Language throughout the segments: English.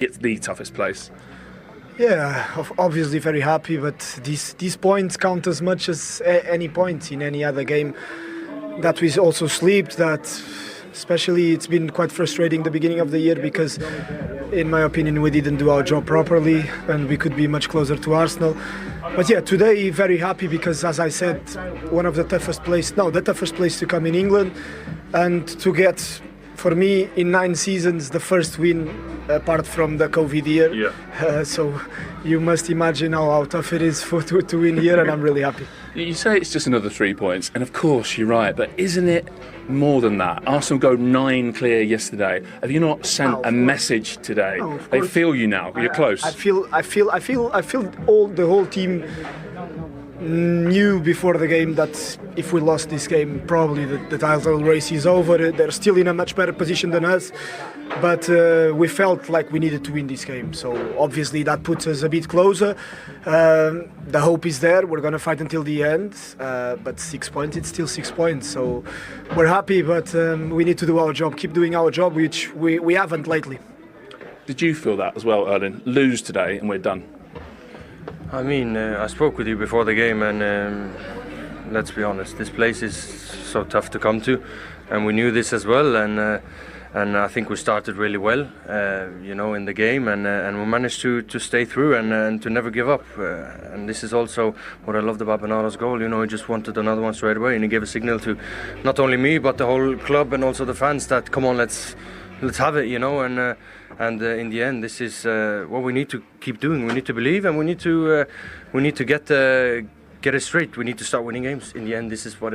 it's the toughest place. Yeah, obviously very happy, but these points count as much as any point in any other game. That we also slept, that especially it's been quite frustrating the beginning of the year because, in my opinion, we didn't do our job properly and we could be much closer to Arsenal. But yeah, today very happy because, as I said, the toughest place to come in England, and to get, for me, in 9 seasons, the first win apart from the COVID year. Yeah. So you must imagine how tough it is to win here, and I'm really happy. You say it's just another 3 points, and of course you're right, but isn't it more than that? Arsenal go 9 clear yesterday. Have you not sent a message today? They feel you now. You're close. I feel the whole team knew before the game that if we lost this game, probably the title race is over. They're still in a much better position than us, but we felt like we needed to win this game. So obviously that puts us a bit closer. The hope is there. We're going to fight until the end, but 6 points, it's still 6 points. So we're happy, but we need to do our job, keep doing our job, which we haven't lately. Did you feel that as well, Erling? Lose today and we're done. I mean, I spoke with you before the game, and let's be honest, this place is so tough to come to, and we knew this as well, and I think we started really well, in the game, and we managed to stay through and to never give up, and this is also what I loved about Bernardo's goal. He just wanted another one straight away, and he gave a signal to not only me but the whole club and also the fans that come on, let's have it, and in the end, this is what we need to keep doing. We need to believe, and we need to get it straight. We need to start winning games. In the end, this is what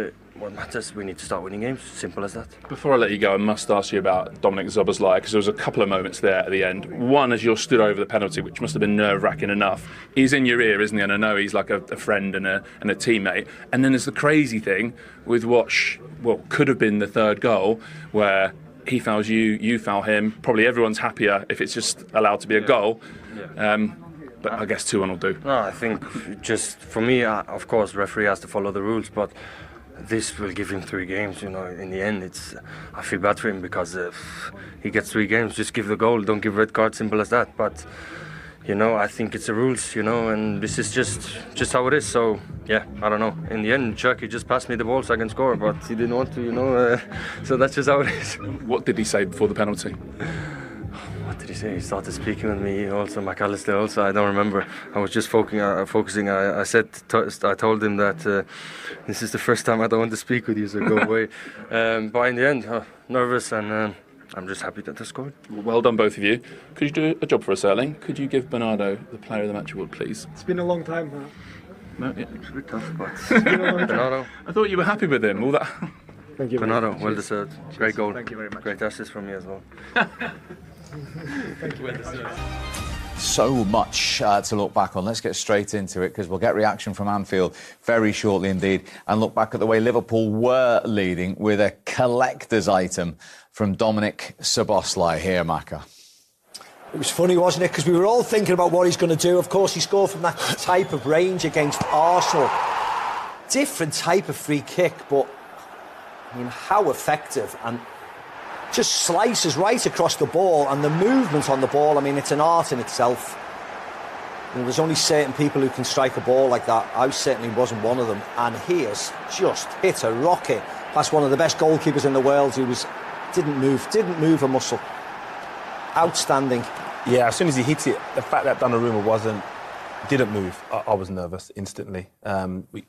matters. We need to start winning games. Simple as that. Before I let you go, I must ask you about Dominic Szoboszlai, because there was a couple of moments there at the end. One, as you're stood over the penalty, which must have been nerve-wracking enough. He's in your ear, isn't he? And I know he's like a friend and a teammate. And then there's the crazy thing with what could have been the third goal, where he fouls you foul him. Probably everyone's happier if it's just allowed to be a goal. But I guess 2-1 will do. No, I think just for me, of course, referee has to follow the rules, but this will give him 3 games. In the end, I feel bad for him because he gets 3 games. Just give the goal, don't give red card. Simple as that. But I think it's the rules. And this is just how it is. So yeah, I don't know. In the end, Chucky just passed me the ball so I can score, but he didn't want to. So that's just how it is. What did he say before the penalty? What did he say? He started speaking with me. Also, McAllister. Also, I don't remember. I was just focusing. I told him that this is the first time I don't want to speak with you, so go away. But in the end, nervous and. I'm just happy that they scored. Well done, both of you. Could you do a job for us, Erling? Could you give Bernardo the Player of the Match award, please? It's been a long time. No, yeah. It's a bit tough, but Bernardo. I thought you were happy with him. All that. Thank you. Bernardo, well deserved. Great goal. Thank you very much. Great assist from me as well. Thank you. Well deserved. So much to look back on. Let's get straight into it because we'll get reaction from Anfield very shortly indeed and look back at the way Liverpool were leading with a collector's item from Dominic Szoboszlai. Here, Maka. It was funny, wasn't it? Because we were all thinking about what he's going to do. Of course, he scored from that type of range against Arsenal. Different type of free kick, but how effective, and just slices right across the ball, and the movement on the ball, it's an art in itself. There's only certain people who can strike a ball like that. I certainly wasn't one of them, and he has just hit a rocket past one of the best goalkeepers in the world who didn't move a muscle. Outstanding. Yeah, as soon as he hit it, the fact that Donnarumma didn't move, I was nervous instantly.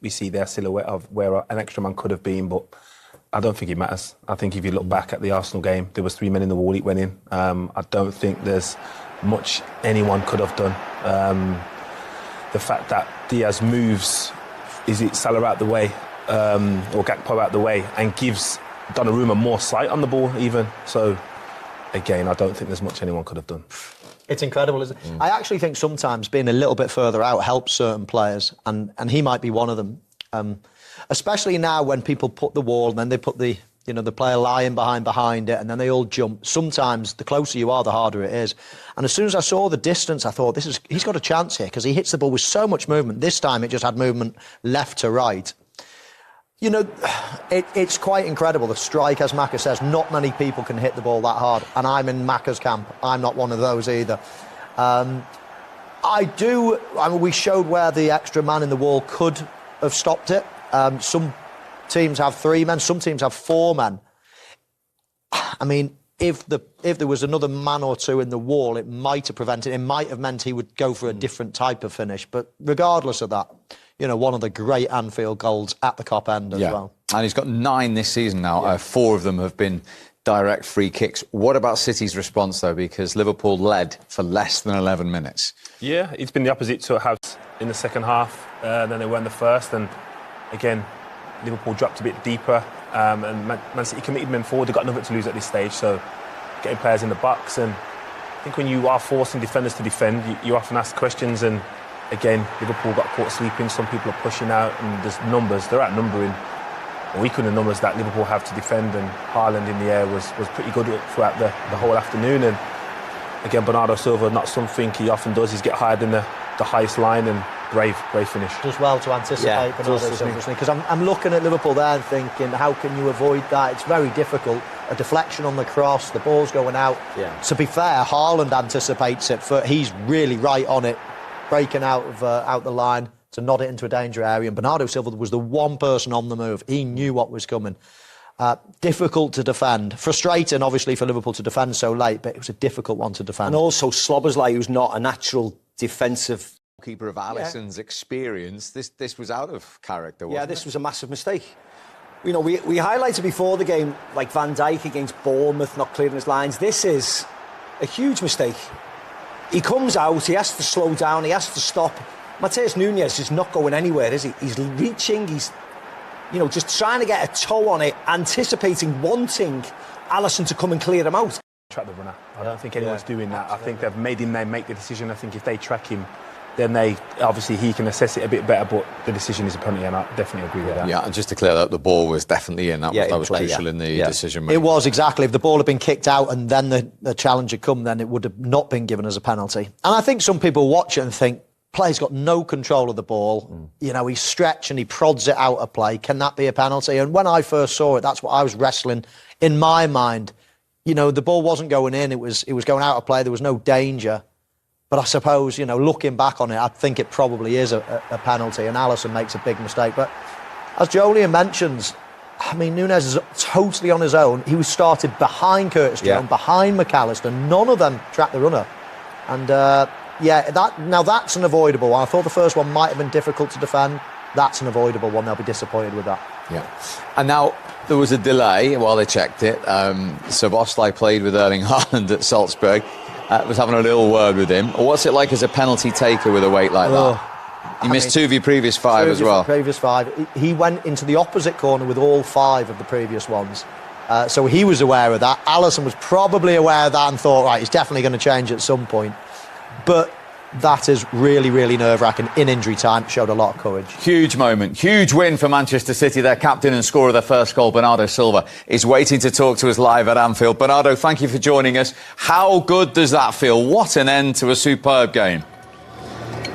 We see their silhouette of where an extra man could have been, but I don't think it matters. I think if you look back at the Arsenal game, there was 3 men in the wall, it went in. I don't think there's much anyone could have done. The fact that Diaz moves, is it Salah out the way, or Gakpo out the way, and gives Donnarumma more sight on the ball even. So, again, I don't think there's much anyone could have done. It's incredible, isn't it? I actually think sometimes being a little bit further out helps certain players, and he might be one of them. Especially now when people put the wall and then they put the player lying behind it and then they all jump. Sometimes the closer you are, the harder it is. And as soon as I saw the distance, I thought, he's got a chance here because he hits the ball with so much movement. This time it just had movement left to right. It's quite incredible. The strike, as Maka says, not many people can hit the ball that hard. And I'm in Maka's camp. I'm not one of those either. We showed where the extra man in the wall could have stopped it. Some teams have 3 men, some teams have 4 men. I mean, if there was another man or 2 in the wall, it might have prevented. It might have meant he would go for a different type of finish. But regardless of that, one of the great Anfield goals at the Kop end as well. And he's got 9 this season now. 4 of them have been direct free kicks. What about City's response, though? Because Liverpool led for less than 11 minutes. Yeah, it's been the opposite to how in the second half than they were in the first. And again, Liverpool dropped a bit deeper. And Man City committed men forward. They've got nothing to lose at this stage. So getting players in the box. And I think when you are forcing defenders to defend, you often ask questions. And again, Liverpool got caught sleeping. Some people are pushing out. And there's numbers. They're outnumbering. Or equal the numbers that Liverpool have to defend, and Haaland in the air was pretty good throughout the whole afternoon. And again, Bernardo Silva, not something he often does, is get higher than the highest line, and brave finish. Does well to anticipate Bernardo Silva, because I'm looking at Liverpool there and thinking, how can you avoid that? It's very difficult. A deflection on the cross, the ball's going out. Yeah. To be fair, Haaland anticipates it. He's really right on it, breaking out the line to nod it into a danger area, and Bernardo Silva was the one person on the move. He knew what was coming. Difficult to defend. Frustrating, obviously, for Liverpool to defend so late, but it was a difficult one to defend. And also, Szoboszlai, who's not a natural defensive keeper of Alisson's experience, this was out of character, wasn't it? Yeah, this was a massive mistake. We highlighted before the game, like Van Dijk against Bournemouth, not clearing his lines. This is a huge mistake. He comes out, he has to slow down, he has to stop. Matheus Nunes is not going anywhere, is he? He's reaching, he's, just trying to get a toe on it, anticipating, wanting Alisson to come and clear him out. Track the runner. I don't think anyone's doing that. I think they've made him make the decision. I think if they track him, then he can assess it a bit better, but the decision is a penalty, and I definitely agree with that. Yeah, and just to clear that, the ball was definitely in. That was crucial in the decision making. It was, exactly. If the ball had been kicked out and then the challenge had come, then it would have not been given as a penalty. And I think some people watch it and think, player's got no control of the ball. He's stretched and he prods it out of play. Can that be a penalty? And when I first saw it, that's what I was wrestling in my mind. The ball wasn't going in. It was going out of play. There was no danger. But I suppose, looking back on it, I think it probably is a penalty, and Alisson makes a big mistake. But as Jolien mentions, Nunes is totally on his own. He was started behind Curtis Jones, behind McAllister. None of them tracked the runner. And that's an avoidable one. I thought the first one might have been difficult to defend. That's an avoidable one. They'll be disappointed with that. Yeah. And now there was a delay while they checked it. Szoboszlai played with Erling Haaland at Salzburg. Was having a little word with him. What's it like as a penalty taker with a weight like that? You missed 2 of your previous 5 as well. Previous 5. He went into the opposite corner with all 5 of the previous ones. So he was aware of that. Alisson was probably aware of that and thought, right, he's definitely going to change at some point. But that is really, really nerve-wracking. In injury time, showed a lot of courage. Huge moment. Huge win for Manchester City. Their captain and scorer of their first goal, Bernardo Silva, is waiting to talk to us live at Anfield. Bernardo, thank you for joining us. How good does that feel? What an end to a superb game.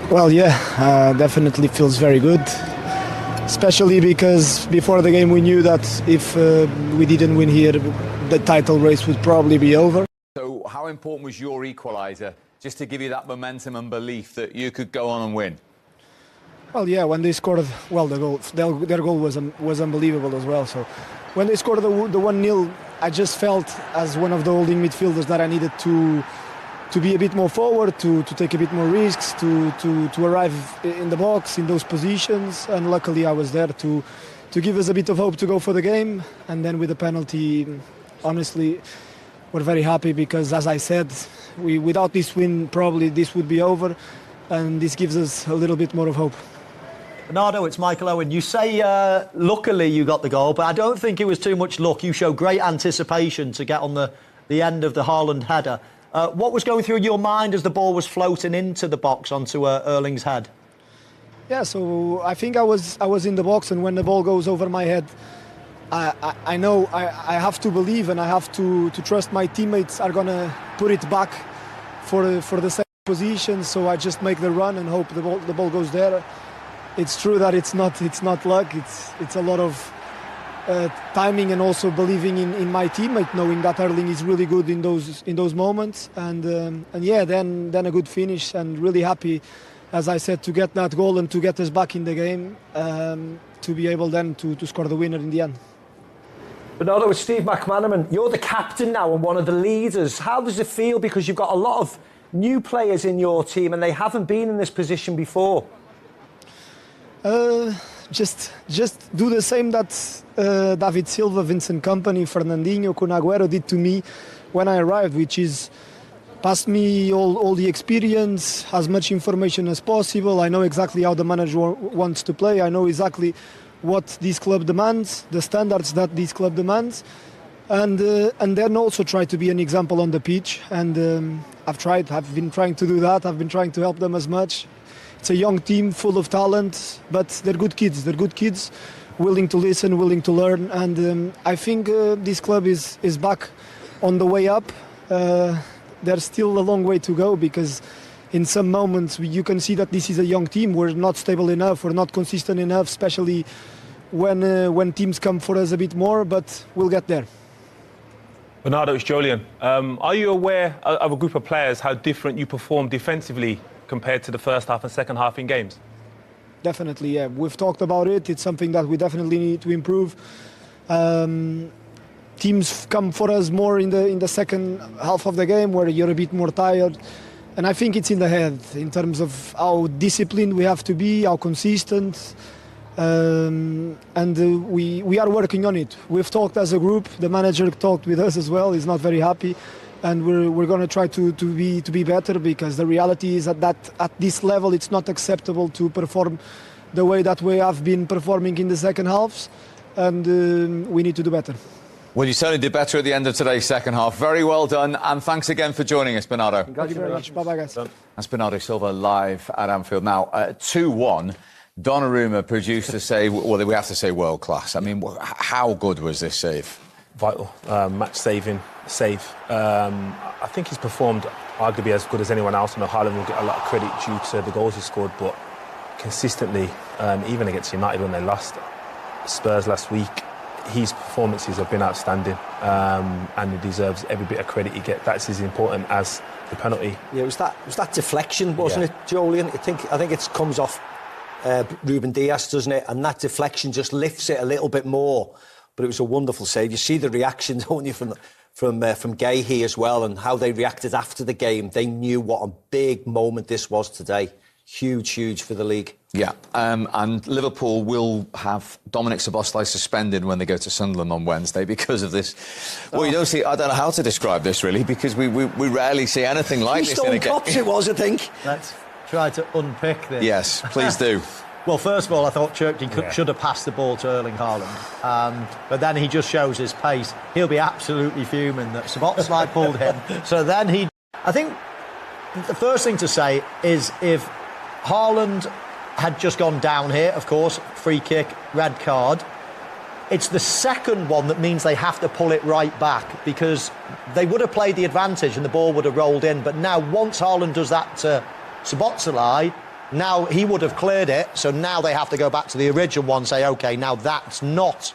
Well, definitely feels very good. Especially because before the game we knew that if we didn't win here, the title race would probably be over. So how important was your equaliser, just to give you that momentum and belief that you could go on and win? Well, when they scored, their goal was unbelievable as well. So when they scored the 1-0, I just felt as one of the holding midfielders that I needed to be a bit more forward, to take a bit more risks, to arrive in the box in those positions. And luckily I was there to give us a bit of hope to go for the game. And then with the penalty, honestly, we're very happy because, as I said, without this win, probably this would be over, and this gives us a little bit more of hope. Bernardo, it's Michael Owen. You say luckily you got the goal, but I don't think it was too much luck. You showed great anticipation to get on the end of the Haaland header. What was going through your mind as the ball was floating into the box onto Erling's head? Yeah, so I think I was in the box, and when the ball goes over my head, I know I have to believe and I have to trust my teammates are going to put it back for the same position. So I just make the run and hope the ball goes there. It's true that it's not luck. It's a lot of timing and also believing in my teammate, knowing that Erling is really good in those moments, and yeah, then a good finish, and really happy, as I said, to get that goal and to get us back in the game, to be able then to score the winner in the end. Bernardo, it's Steve McManaman. You're the captain now and one of the leaders. How does it feel? Because you've got a lot of new players in your team and they haven't been in this position before. Just do the same that David Silva, Vincent Kompany, Fernandinho, Kun Agüero did to me when I arrived, which is pass me all the experience, as much information as possible. I know exactly how the manager wants to play. I know exactly what this club demands, the standards that this club demands, and then also try to be an example on the pitch. And I've been trying to do that. I've been trying to help them as much. It's a young team full of talent, but they're good kids. They're good kids, willing to listen, willing to learn. And I think this club is back on the way up. There's still a long way to go, because in some moments you can see that this is a young team. We're not stable enough. We're not consistent enough, especially when teams come for us a bit more. But we'll get there. Bernardo, it's Julian. Are you aware of a group of players how different you perform defensively compared to the first half and second half in games? Definitely, yeah. We've talked about it. It's something that we definitely need to improve. Teams come for us more in the second half of the game, where you're a bit more tired. And I think it's in the head, in terms of how disciplined we have to be, how consistent. We are working on it. We've talked as a group. The manager talked with us as well. He's not very happy. And we're going to try to be better, because the reality is that at this level it's not acceptable to perform the way that we have been performing in the second halves, and we need to do better. Well, you certainly did better at the end of today's second half. Very well done, and thanks again for joining us, Bernardo. Thank you very much. Bye-bye, guys. That's Bernardo Silva live at Anfield. Now, 2-1, Donnarumma produced a save, well, we have to say world class. I mean, how good was this save? Vital, match-saving save. I think he's performed arguably as good as anyone else. I know Haaland will get a lot of credit due to the goals he scored, but consistently, even against United when they lost, Spurs last week, his performances have been outstanding, and he deserves every bit of credit he gets. That's as important as the penalty. Yeah, it was that deflection, wasn't it, Julian? I think it comes off Ruben Dias, doesn't it? And that deflection just lifts it a little bit more. But it was a wonderful save. You see the reaction, don't you, from Gahey as well, and how they reacted after the game. They knew what a big moment this was today. Huge for the league. Yeah, and Liverpool will have Dominic Szoboszlai suspended when they go to Sunderland on Wednesday because of this. Well, you don't see. I don't know how to describe this really, because we rarely see anything like this in a game. It was, I think. Let's try to unpick this. Yes, please do. Well, first of all, I thought Churchill should have passed the ball to Erling Haaland, but then he just shows his pace. He'll be absolutely fuming that Szoboszlai pulled him. So then I think the first thing to say is, if Haaland had just gone down here, of course, free kick, red card, it's the second one that means they have to pull it right back, because they would have played the advantage and the ball would have rolled in. But now, once Haaland does that to Szoboszlai, now he would have cleared it, so now they have to go back to the original one and say, OK, now that's not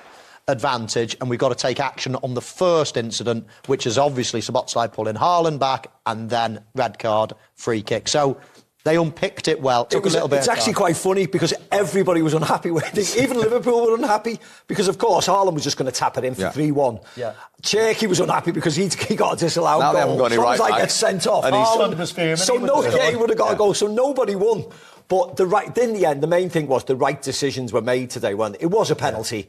advantage, and we've got to take action on the first incident, which is obviously Szoboszlai pulling Haaland back, and then red card, free kick. So they unpicked it well. It's actually quite funny, because everybody was unhappy with it. Even Liverpool were unhappy, because, of course, Haaland was just going to tap it in for 3-1. Yeah. Cherky was unhappy because he got a disallowed now goal. They haven't got any right back. Gets sent off. Haaland was fuming. So he would have got a goal. So nobody won. But in the end, the main thing was the right decisions were made today. It was a penalty. Yeah.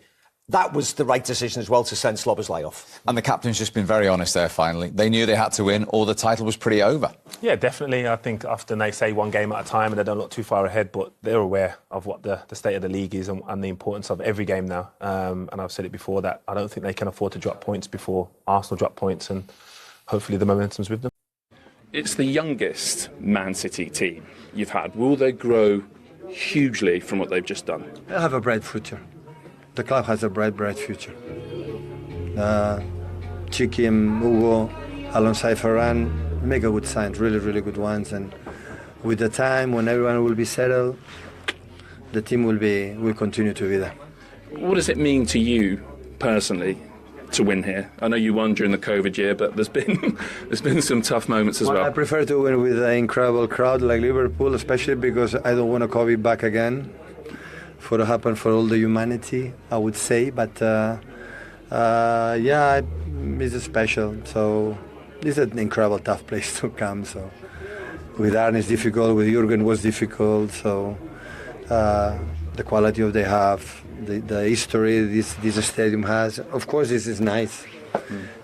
That was the right decision as well, to send Szoboszlai off. And the captain's just been very honest there, finally. They knew they had to win, or the title was pretty over. Yeah, definitely. I think often they say one game at a time and they don't look too far ahead, but they're aware of what the state of the league is and the importance of every game now. And I've said it before, that I don't think they can afford to drop points before Arsenal drop points, and hopefully the momentum's with them. It's the youngest Man City team you've had. Will they grow hugely from what they've just done? They have a bright future. The club has a bright future. Chiki and Hugo alongside Ferran make a good signs, really good ones, and with the time, when everyone will be settled, the team will continue to be there. What does it mean to you personally to win here? I know you won during the COVID year, but there's been some tough moments as well. I prefer to win with an incredible crowd like Liverpool, especially because I don't want COVID back again. For to happen for all the humanity, I would say. But yeah, it's special. So this is an incredible tough place to come. So with Arne it's difficult, with Jurgen was difficult. So the quality of they have, the history this stadium has. Of course, this is nice.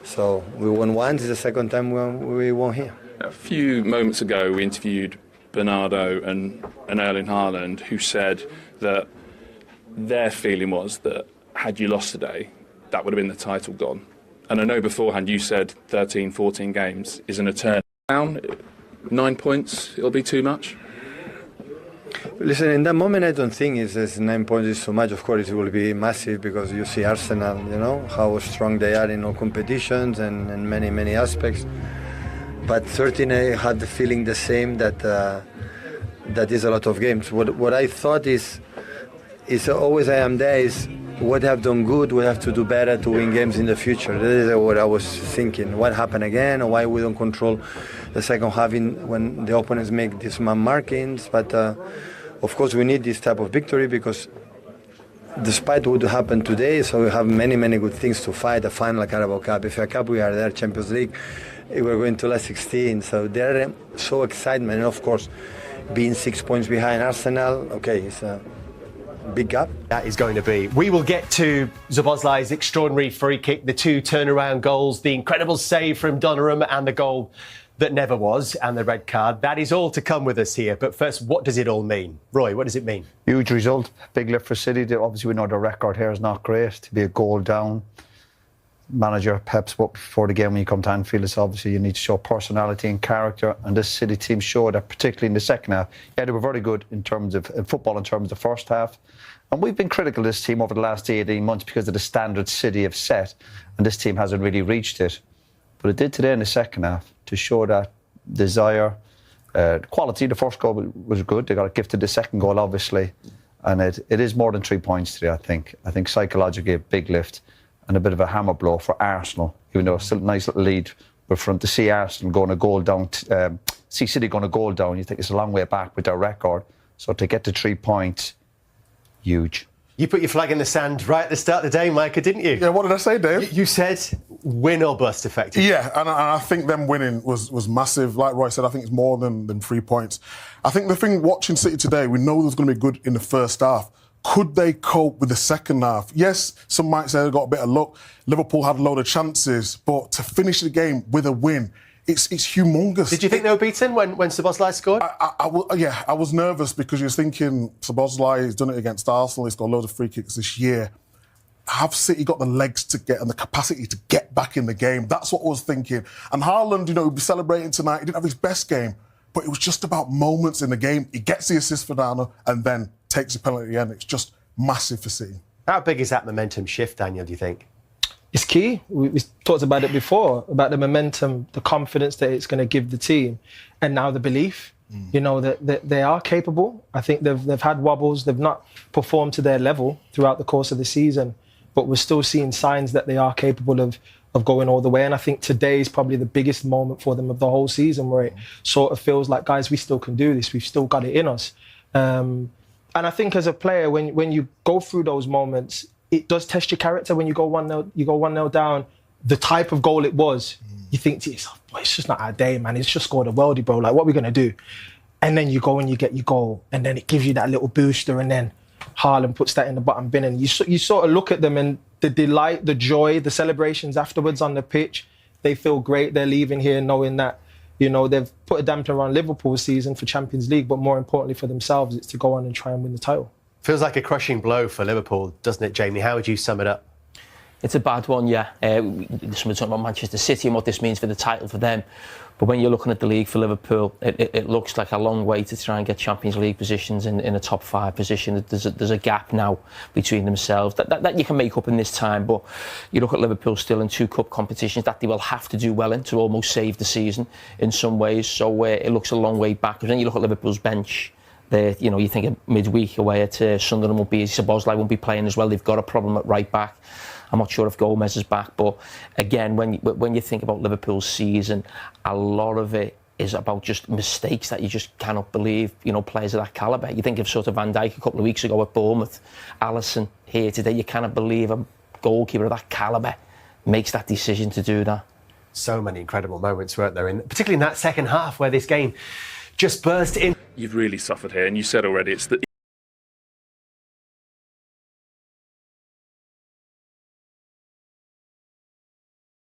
So we won once. It's the second time we won here. A few moments ago, we interviewed Bernardo and Erling Haaland, who said that their feeling was that had you lost today, that would have been the title gone. And I know beforehand you said 13, 14 games isn't a turn down. 9 points, it'll be too much? Listen, in that moment, I don't think it's 9 points is so much. Of course, it will be massive because you see Arsenal, you know, how strong they are in all competitions and many, many aspects. But 13, I had the feeling the same that that is a lot of games. What I thought is always I am there is what I have done good, we have to do better to win games in the future. That is what I was thinking. What happened again, or why we don't control the second half when the opponents make these man markings. But of course we need this type of victory because despite what happened today, so we have many, many good things to fight. The final Carabao Cup, FA Cup we are there, Champions League, we're going to last 16. So they're so excitement, and of course being 6 points behind Arsenal, okay, it's a big gap. That is going to be. We will get to Szoboszlai's extraordinary free kick, the 2 turnaround goals, the incredible save from Donnarumma and the goal that never was, and the red card. That is all to come with us here. But first, what does it all mean? Roy, what does it mean? Huge result. Big lift for City. Obviously, we know the record here is not great. To be a goal down. Manager Pep spoke before the game when you come to Anfield, it's obviously you need to show personality and character, and this City team showed that, particularly in the second half. Yeah, they were very good in terms of football, in terms of the first half, and we've been critical of this team over the last 18 months because of the standard City have set, and this team hasn't really reached it. But it did today in the second half to show that desire, quality. The first goal was good. They got gifted the second goal, obviously, and it is more than 3 points today. I think psychologically a big lift. And a bit of a hammer blow for Arsenal, even though it's still a nice little lead. But from to see Arsenal going a goal down, see City going a goal down, you think it's a long way back with their record. So to get to 3 points, huge. You put your flag in the sand right at the start of the day, Micah, didn't you? Yeah, what did I say, Dave? You said win or bust, effectively. Yeah, and I think them winning was massive. Like Roy said, I think it's more than 3 points. I think the thing watching City today, we know there's going to be good in the first half. Could they cope with the second half? Yes, some might say they got a bit of luck. Liverpool had a load of chances, but to finish the game with a win, it's humongous. Did you think they were beaten when Szoboszlai scored? I was nervous because you was thinking Szoboszlai has done it against Arsenal. He's got loads of free kicks this year. Have City got the legs to get and the capacity to get back in the game? That's what I was thinking. And Haaland, he'll be celebrating tonight. He didn't have his best game, but it was just about moments in the game. He gets the assist for Dana and then takes the penalty at the end. It's just massive for City. How big is that momentum shift, Daniel, do you think? It's key. We talked about it before, about the momentum, the confidence that it's going to give the team, and now the belief, you know, that they are capable. I think they've had wobbles. They've not performed to their level throughout the course of the season, but we're still seeing signs that they are capable of going all the way. And I think today is probably the biggest moment for them of the whole season, where it sort of feels like, guys, we still can do this. We've still got it in us. And I think as a player, when you go through those moments, it does test your character. When you go 1-0 down, the type of goal it was, you think to yourself, boy, it's just not our day, man. It's just scored a worldie, bro. Like, what are we going to do? And then you go and you get your goal, and then it gives you that little booster, and then Haaland puts that in the bottom bin, and you sort of look at them, and the delight, the joy, the celebrations afterwards on the pitch, they feel great. They're leaving here knowing that, you know, they've put a damper on Liverpool's season for Champions League, but more importantly for themselves, it's to go on and try and win the title. Feels like a crushing blow for Liverpool, doesn't it, Jamie? How would you sum it up? It's a bad one, yeah. Somebody talking about Manchester City and what this means for the title for them. But when you're looking at the league for Liverpool, it looks like a long way to try and get Champions League positions in a top 5 position. There's a gap now between themselves that you can make up in this time. But you look at Liverpool still in 2 cup competitions that they will have to do well in to almost save the season in some ways. So it looks a long way back. But then you look at Liverpool's bench, You think of midweek away at Sunderland won't be easy. Szoboszlai won't be playing as well. They've got a problem at right back. I'm not sure if Gomez is back, but again, when you think about Liverpool's season, a lot of it is about just mistakes that you just cannot believe, players of that calibre. You think of sort of Van Dijk a couple of weeks ago at Bournemouth, Alisson here today, you cannot believe a goalkeeper of that calibre makes that decision to do that. So many incredible moments, weren't there? Particularly in that second half where this game just burst in. You've really suffered here, and you said already it's the